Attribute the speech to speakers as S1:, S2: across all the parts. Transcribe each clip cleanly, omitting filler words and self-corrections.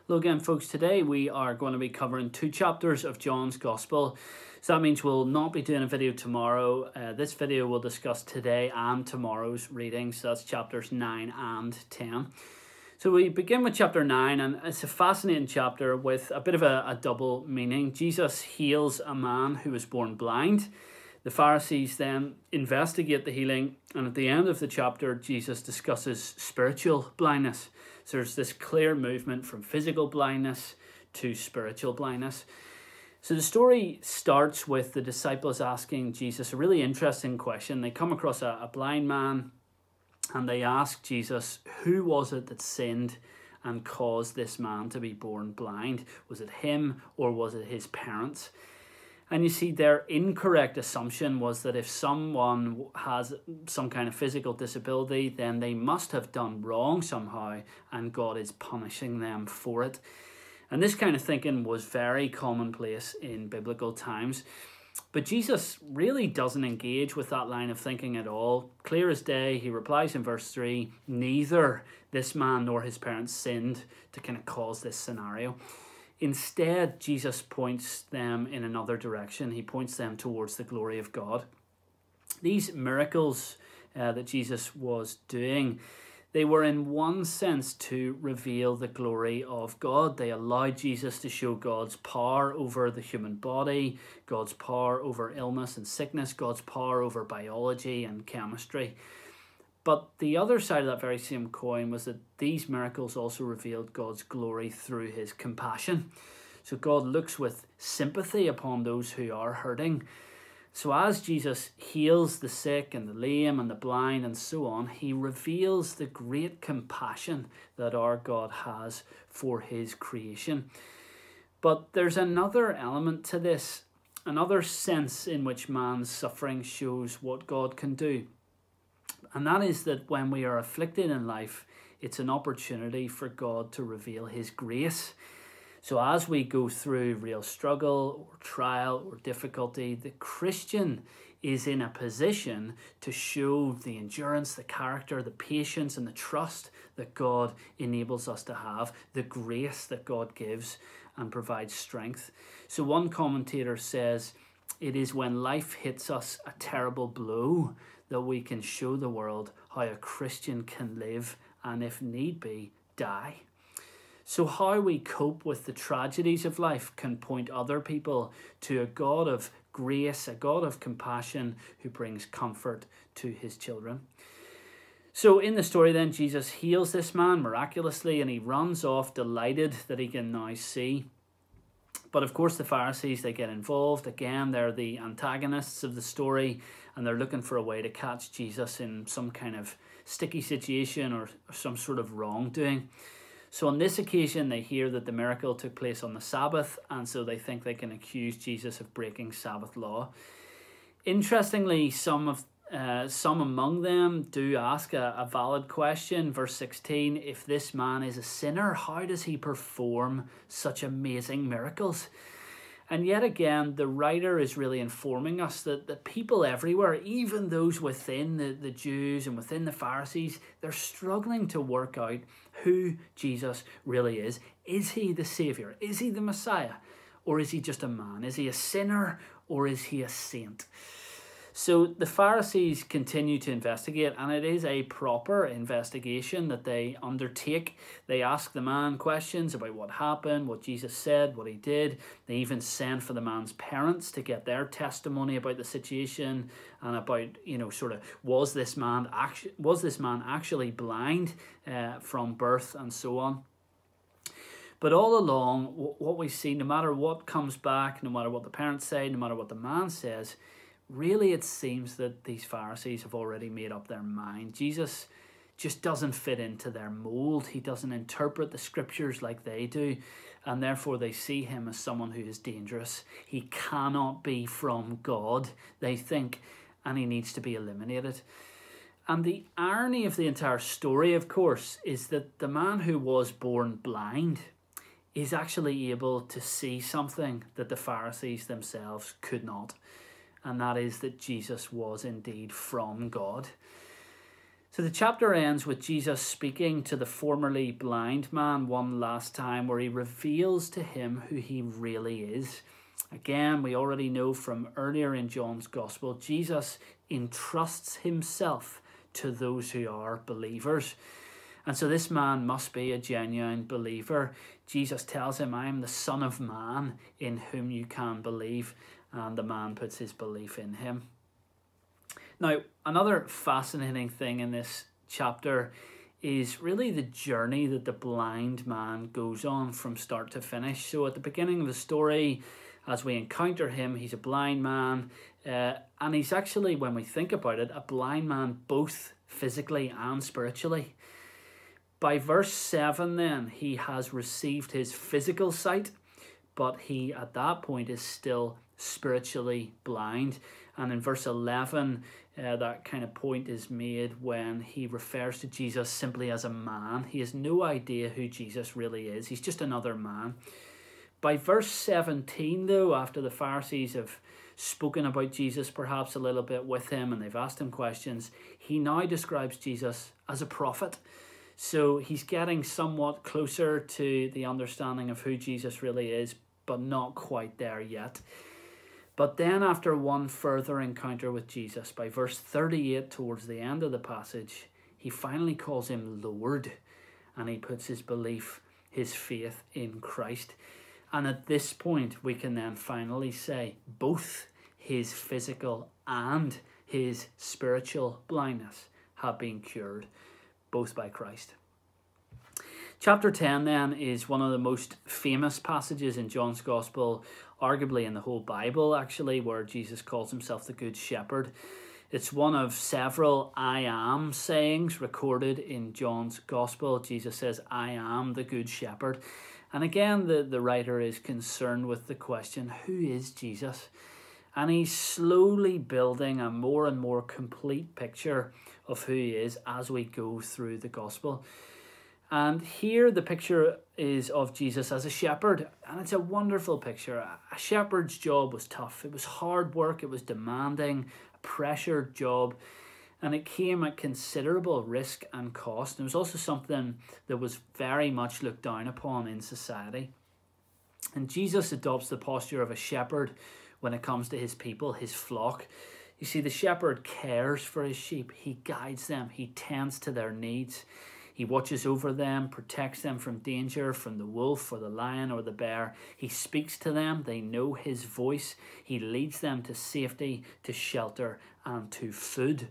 S1: Hello again, folks. Today we are going to be covering 2 chapters of John's Gospel. So that means we'll not be doing a video tomorrow. This video will discuss today and tomorrow's readings. So that's chapters 9 and 10. So we begin with chapter 9, and it's a fascinating chapter with a bit of a double meaning. Jesus heals a man who was born blind. The Pharisees then investigate the healing, and at the end of the chapter, Jesus discusses spiritual blindness. So there's this clear movement from physical blindness to spiritual blindness. So the story starts with the disciples asking Jesus a really interesting question. They come across a blind man, and they ask Jesus, who was it that sinned and caused this man to be born blind? Was it him or was it his parents? And you see, their incorrect assumption was that if someone has some kind of physical disability, then they must have done wrong somehow, and God is punishing them for it. And this kind of thinking was very commonplace in biblical times. But Jesus really doesn't engage with that line of thinking at all. Clear as day, he replies in verse 3, neither this man nor his parents sinned to kind of cause this scenario. Instead, Jesus points them in another direction. He points them towards the glory of God. These miracles that Jesus was doing, they were in one sense to reveal the glory of God. They allowed Jesus to show God's power over the human body, God's power over illness and sickness, God's power over biology and chemistry. But the other side of that very same coin was that these miracles also revealed God's glory through his compassion. So God looks with sympathy upon those who are hurting. So as Jesus heals the sick and the lame and the blind and so on, he reveals the great compassion that our God has for his creation. But there's another element to this, another sense in which man's suffering shows what God can do. And that is that when we are afflicted in life, it's an opportunity for God to reveal his grace. So as we go through real struggle or trial or difficulty, the Christian is in a position to show the endurance, the character, the patience and the trust that God enables us to have, the grace that God gives and provides strength. So one commentator says, it is when life hits us a terrible blow that we can show the world how a Christian can live and, if need be, die. So how we cope with the tragedies of life can point other people to a God of grace, a God of compassion who brings comfort to his children. So in the story then, Jesus heals this man miraculously and he runs off delighted that he can now see. But of course the Pharisees, they get involved. Again, they're the antagonists of the story and they're looking for a way to catch Jesus in some kind of sticky situation or some sort of wrongdoing. So on this occasion, they hear that the miracle took place on the Sabbath, and so they think they can accuse Jesus of breaking Sabbath law. Interestingly, some among them do ask a valid question. Verse 16, if this man is a sinner, how does he perform such amazing miracles? And yet again, the writer is really informing us that the people everywhere, even those within the Jews and within the Pharisees, they're struggling to work out who Jesus really is. Is he the Saviour? Is he the Messiah? Or is he just a man? Is he a sinner or is he a saint? So the Pharisees continue to investigate, and it is a proper investigation that they undertake. They ask the man questions about what happened, what Jesus said, what he did. They even send for the man's parents to get their testimony about the situation and about, was this man actually blind from birth and so on. But all along, what we see, no matter what comes back, no matter what the parents say, no matter what the man says, really, it seems that these Pharisees have already made up their mind. Jesus just doesn't fit into their mold. He doesn't interpret the scriptures like they do, and therefore they see him as someone who is dangerous. He cannot be from God, they think, and he needs to be eliminated. And the irony of the entire story, of course, is that the man who was born blind is actually able to see something that the Pharisees themselves could not. And that is that Jesus was indeed from God. So the chapter ends with Jesus speaking to the formerly blind man one last time, where he reveals to him who he really is. Again, we already know from earlier in John's Gospel, Jesus entrusts himself to those who are believers. And so this man must be a genuine believer. Jesus tells him, I am the Son of Man in whom you can believe. And the man puts his belief in him. Now, another fascinating thing in this chapter is really the journey that the blind man goes on from start to finish. So at the beginning of the story, as we encounter him, he's a blind man. And he's actually, when we think about it, a blind man both physically and spiritually. By verse 7 then, he has received his physical sight, but he at that point is still spiritually blind. And in verse 11, that kind of point is made when he refers to Jesus simply as a man. He has no idea who Jesus really is. He's just another man. By verse 17, though, after the Pharisees have spoken about Jesus perhaps a little bit with him and they've asked him questions, he now describes Jesus as a prophet. So he's getting somewhat closer to the understanding of who Jesus really is, but not quite there yet. But then after one further encounter with Jesus, by verse 38 towards the end of the passage, he finally calls him Lord, and he puts his belief, his faith in Christ. And at this point, we can then finally say both his physical and his spiritual blindness have been cured, both by Christ. Chapter 10 then is one of the most famous passages in John's Gospel, arguably in the whole Bible actually, where Jesus calls himself the Good Shepherd. It's one of several I am sayings recorded in John's Gospel. Jesus says, I am the Good Shepherd. And again, the writer is concerned with the question, who is Jesus? And he's slowly building a more and more complete picture of who he is as we go through the Gospel. And here the picture is of Jesus as a shepherd, and it's a wonderful picture. A shepherd's job was tough. It was hard work, it was demanding, a pressured job, and it came at considerable risk and cost. And it was also something that was very much looked down upon in society. And Jesus adopts the posture of a shepherd when it comes to his people, his flock. You see, the shepherd cares for his sheep. He guides them. He tends to their needs. He watches over them, protects them from danger, from the wolf or the lion or the bear. He speaks to them. They know his voice. He leads them to safety, to shelter, and to food.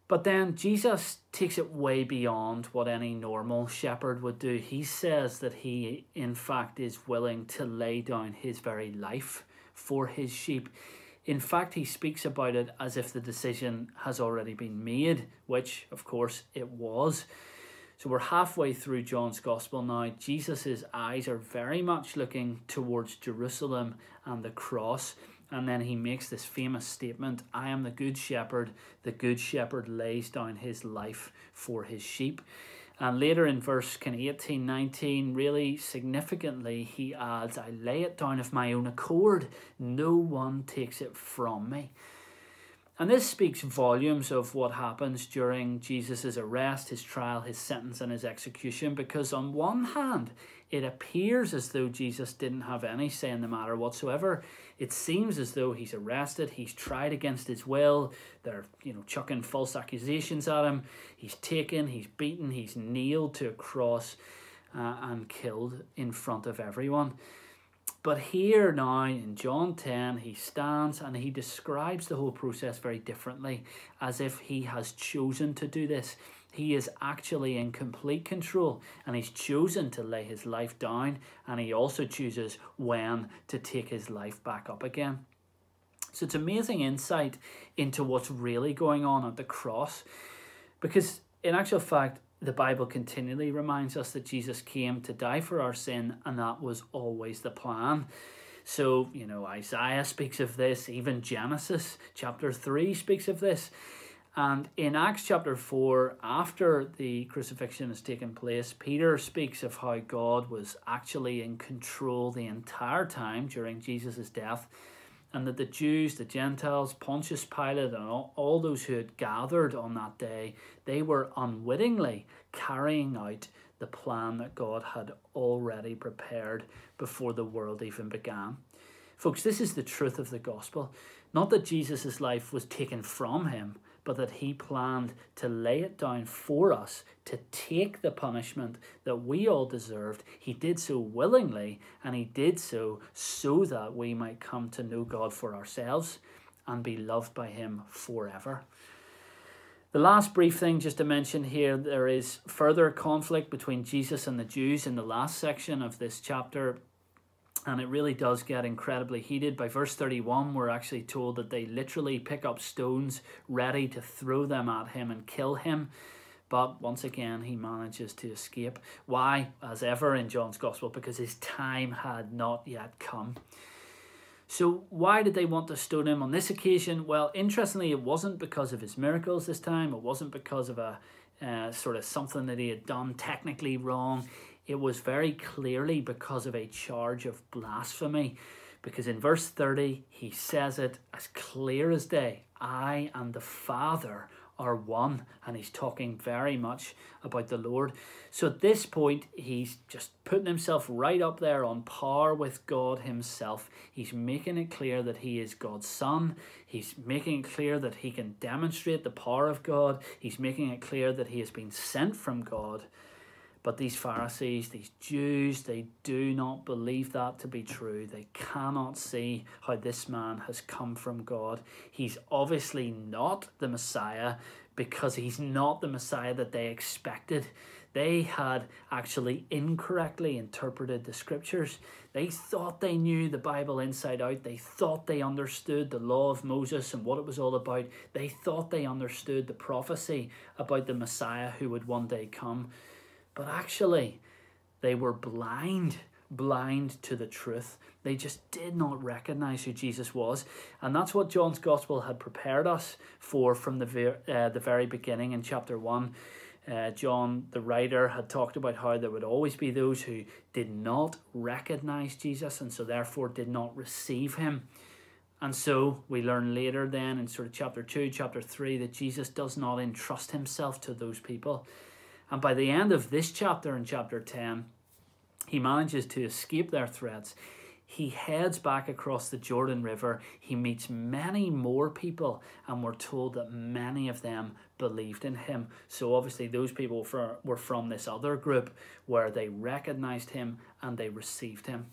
S1: But then Jesus takes it way beyond what any normal shepherd would do. He says that he, in fact, is willing to lay down his very life for his sheep. In fact, he speaks about it as if the decision has already been made, which, of course, it was. So we're halfway through John's Gospel now. Jesus' eyes are very much looking towards Jerusalem and the cross. And then he makes this famous statement, I am the good shepherd lays down his life for his sheep. And later in verse 18, 19, really significantly, he adds, I lay it down of my own accord. No one takes it from me. And this speaks volumes of what happens during Jesus' arrest, his trial, his sentence, and his execution. Because on one hand, it appears as though Jesus didn't have any say in the matter whatsoever. It seems as though he's arrested, he's tried against his will, they're chucking false accusations at him, he's taken, he's beaten, he's nailed to a cross and killed in front of everyone. But here now in John 10, he stands and he describes the whole process very differently, as if he has chosen to do this. He is actually in complete control, and he's chosen to lay his life down, and he also chooses when to take his life back up again. So it's amazing insight into what's really going on at the cross, because in actual fact, the Bible continually reminds us that Jesus came to die for our sin, and that was always the plan. So, Isaiah speaks of this, even Genesis chapter 3 speaks of this. And in Acts chapter 4, after the crucifixion has taken place, Peter speaks of how God was actually in control the entire time during Jesus' death. and that the Jews, the Gentiles, Pontius Pilate, and all those who had gathered on that day, they were unwittingly carrying out the plan that God had already prepared before the world even began. Folks, this is the truth of the gospel. Not that Jesus' life was taken from him, but that he planned to lay it down for us, to take the punishment that we all deserved. He did so willingly, and he did so that we might come to know God for ourselves and be loved by him forever. The last brief thing just to mention here, there is further conflict between Jesus and the Jews in the last section of this chapter. And it really does get incredibly heated. By verse 31, we're actually told that they literally pick up stones ready to throw them at him and kill him. But once again, he manages to escape. Why? As ever in John's Gospel, because his time had not yet come. So why did they want to stone him on this occasion? Well, interestingly, it wasn't because of his miracles this time. It wasn't because of a sort of something that he had done technically wrong. It was very clearly because of a charge of blasphemy. Because in verse 30, he says it as clear as day. I and the Father are one. And he's talking very much about the Lord. So at this point, he's just putting himself right up there on par with God himself. He's making it clear that he is God's son. He's making it clear that he can demonstrate the power of God. He's making it clear that he has been sent from God. But these Pharisees, these Jews, they do not believe that to be true. They cannot see how this man has come from God. He's obviously not the Messiah because he's not the Messiah that they expected. They had actually incorrectly interpreted the scriptures. They thought they knew the Bible inside out. They thought they understood the law of Moses and what it was all about. They thought they understood the prophecy about the Messiah who would one day come. But actually, they were blind to the truth. They just did not recognize who Jesus was. And that's what John's Gospel had prepared us for from the very beginning in chapter 1. John, the writer, had talked about how there would always be those who did not recognize Jesus and so therefore did not receive him. And so we learn later then in sort of chapter 2, chapter 3, that Jesus does not entrust himself to those people. And by the end of this chapter, in chapter 10, he manages to escape their threats. He heads back across the Jordan River. He meets many more people, and we're told that many of them believed in him. So obviously those people were from this other group where they recognized him and they received him.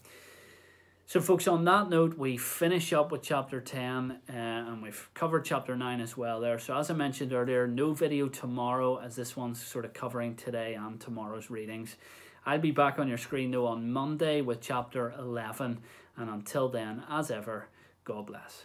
S1: So folks, on that note, we finish up with chapter 10 and we've covered chapter 9 as well there. So as I mentioned earlier, no video tomorrow as this one's sort of covering today and tomorrow's readings. I'll be back on your screen though on Monday with chapter 11. And until then, as ever, God bless.